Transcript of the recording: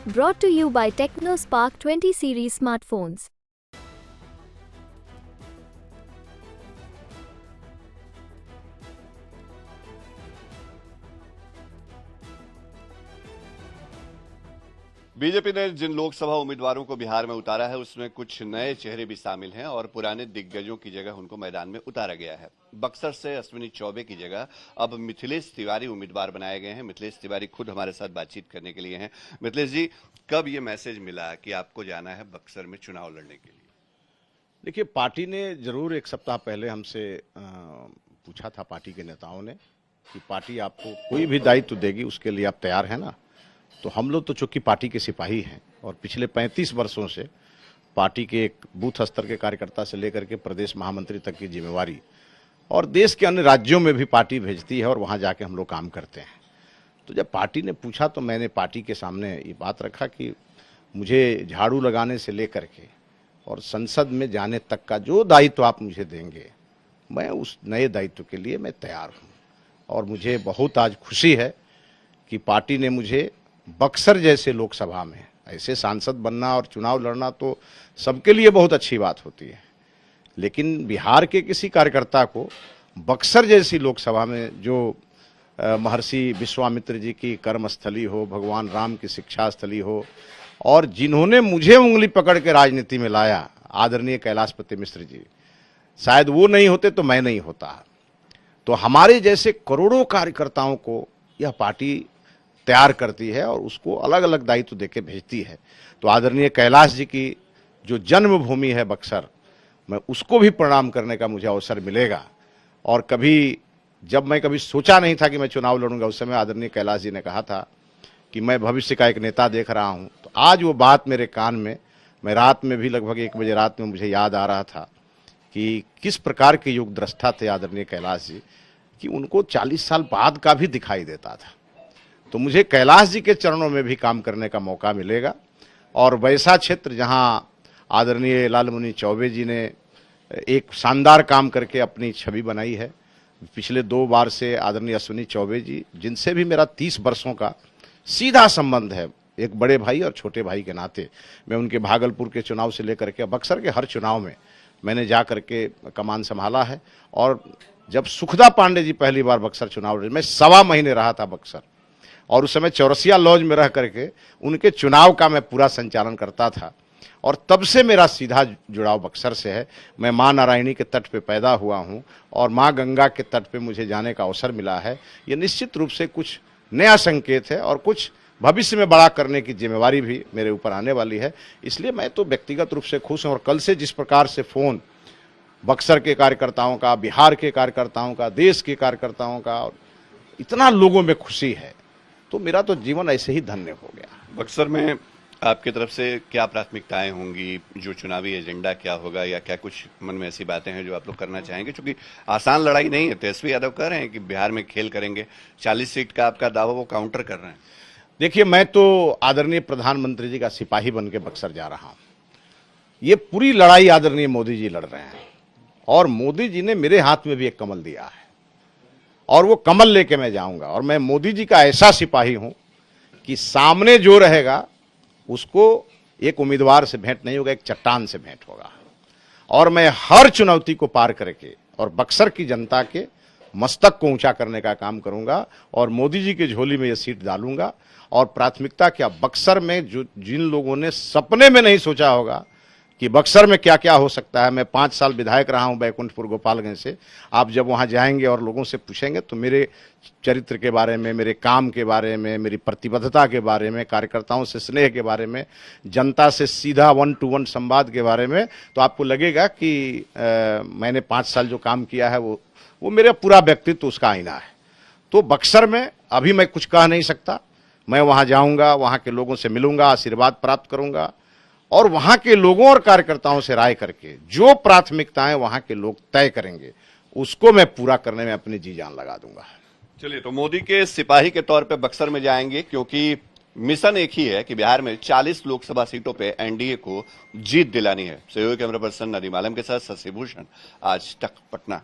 Brought to you by TechnoSpark 20 series smartphones. BJP ने जिन लोकसभा उम्मीदवारों को बिहार में उतारा है उसमें कुछ नए चेहरे भी शामिल हैं और पुराने दिग्गजों की जगह उनको मैदान में उतारा गया है। बक्सर से अश्विनी चौबे की जगह अब मिथिलेश तिवारी उम्मीदवार बनाए गए हैं। मिथिलेश तिवारी खुद हमारे साथ बातचीत करने के लिए हैं। मिथिलेश जी, कब ये मैसेज मिला कि आपको जाना है बक्सर में चुनाव लड़ने के लिए? देखिए, पार्टी ने जरूर एक सप्ताह पहले हमसे पूछा था, पार्टी के नेताओं ने, कि पार्टी आपको कोई भी दायित्व देगी उसके लिए आप तैयार हैं ना। तो हम लोग तो चूंकि पार्टी के सिपाही हैं और पिछले 35 वर्षों से पार्टी के एक बूथ स्तर के कार्यकर्ता से लेकर के प्रदेश महामंत्री तक की जिम्मेवारी और देश के अन्य राज्यों में भी पार्टी भेजती है और वहां जाके हम लोग काम करते हैं। तो जब पार्टी ने पूछा तो मैंने पार्टी के सामने ये बात रखा कि मुझे झाड़ू लगाने से लेकर के और संसद में जाने तक का जो दायित्व आप मुझे देंगे, मैं उस नए दायित्व के लिए मैं तैयार हूँ। और मुझे बहुत आज खुशी है कि पार्टी ने मुझे बक्सर जैसे लोकसभा में ऐसे सांसद बनना और चुनाव लड़ना तो सबके लिए बहुत अच्छी बात होती है, लेकिन बिहार के किसी कार्यकर्ता को बक्सर जैसी लोकसभा में, जो महर्षि विश्वामित्र जी की कर्मस्थली हो, भगवान राम की शिक्षा स्थली हो, और जिन्होंने मुझे उंगली पकड़ के राजनीति में लाया, आदरणीय कैलाशपति मिश्र जी, शायद वो नहीं होते तो मैं नहीं होता। तो हमारे जैसे करोड़ों कार्यकर्ताओं को यह पार्टी तैयार करती है और उसको अलग अलग दायित्व देके भेजती है। तो आदरणीय कैलाश जी की जो जन्मभूमि है बक्सर, मैं उसको भी प्रणाम करने का मुझे अवसर मिलेगा। और कभी जब मैं कभी सोचा नहीं था कि मैं चुनाव लड़ूंगा, उस समय आदरणीय कैलाश जी ने कहा था कि मैं भविष्य का एक नेता देख रहा हूं। तो आज वो बात मेरे कान में, मैं रात में भी लगभग 1 बजे रात में मुझे याद आ रहा था कि किस प्रकार के युग द्रष्टा थे आदरणीय कैलाश जी, कि उनको 40 साल बाद का भी दिखाई देता था। तो मुझे कैलाश जी के चरणों में भी काम करने का मौका मिलेगा। और वैसा क्षेत्र जहां आदरणीय लालमुनि चौबे जी ने एक शानदार काम करके अपनी छवि बनाई है, पिछले 2 बार से आदरणीय अश्विनी चौबे जी, जिनसे भी मेरा 30 वर्षों का सीधा संबंध है, एक बड़े भाई और छोटे भाई के नाते। मैं उनके भागलपुर के चुनाव से लेकर के बक्सर के हर चुनाव में मैंने जा करके कमान संभाला है। और जब सुखदा पांडे जी पहली बार बक्सर चुनाव लड़े, मैं 1.25 महीने रहा था बक्सर, और उस समय चौरसिया लॉज में रह करके उनके चुनाव का मैं पूरा संचालन करता था। और तब से मेरा सीधा जुड़ाव बक्सर से है। मैं माँ नारायणी के तट पे पैदा हुआ हूँ और माँ गंगा के तट पे मुझे जाने का अवसर मिला है। ये निश्चित रूप से कुछ नया संकेत है और कुछ भविष्य में बड़ा करने की जिम्मेवारी भी मेरे ऊपर आने वाली है। इसलिए मैं तो व्यक्तिगत रूप से खुश हूँ। और कल से जिस प्रकार से फ़ोन बक्सर के कार्यकर्ताओं का, बिहार के कार्यकर्ताओं का, देश के कार्यकर्ताओं का, और इतना लोगों में खुशी है, तो मेरा तो जीवन ऐसे ही धन्य हो गया। बक्सर में आपकी तरफ से क्या प्राथमिकताएं होंगी, जो चुनावी एजेंडा क्या होगा, या क्या कुछ मन में ऐसी बातें हैं जो आप लोग करना चाहेंगे? क्योंकि आसान लड़ाई नहीं है। तेजस्वी यादव कह रहे हैं कि बिहार में खेल करेंगे, 40 सीट का आपका दावा वो काउंटर कर रहे हैं। देखिए, मैं तो आदरणीय प्रधानमंत्री जी का सिपाही बन के बक्सर जा रहा हूं। ये पूरी लड़ाई आदरणीय मोदी जी लड़ रहे हैं और मोदी जी ने मेरे हाथ में भी एक कमल दिया है और वो कमल लेके मैं जाऊंगा। और मैं मोदी जी का ऐसा सिपाही हूं कि सामने जो रहेगा उसको एक उम्मीदवार से भेंट नहीं होगा, एक चट्टान से भेंट होगा। और मैं हर चुनौती को पार करके और बक्सर की जनता के मस्तक को ऊंचा करने का काम करूंगा और मोदी जी की झोली में ये सीट डालूंगा। और प्राथमिकता क्या, बक्सर में जो जिन लोगों ने सपने में नहीं सोचा होगा कि बक्सर में क्या क्या हो सकता है। मैं 5 साल विधायक रहा हूं बैकुंठपुर गोपालगंज से। आप जब वहां जाएंगे और लोगों से पूछेंगे तो मेरे चरित्र के बारे में, मेरे काम के बारे में, मेरी प्रतिबद्धता के बारे में, कार्यकर्ताओं से स्नेह के बारे में, जनता से सीधा 1 to 1 संवाद के बारे में, तो आपको लगेगा कि मैंने 5 साल जो काम किया है वो मेरा पूरा व्यक्तित्व उसका आईना है। तो बक्सर में अभी मैं कुछ कह नहीं सकता। मैं वहां जाऊंगा, वहां के लोगों से मिलूंगा, आशीर्वाद प्राप्त करूंगा और वहां के लोगों और कार्यकर्ताओं से राय करके जो प्राथमिकताएं वहां के लोग तय करेंगे उसको मैं पूरा करने में अपनी जी जान लगा दूंगा। चलिए, तो मोदी के सिपाही के तौर पे बक्सर में जाएंगे, क्योंकि मिशन एक ही है कि बिहार में 40 लोकसभा सीटों पे एनडीए को जीत दिलानी है। सहयोगी कैमरा पर्सन नदीम आलम के साथ शशि भूषण, आज तक पटना।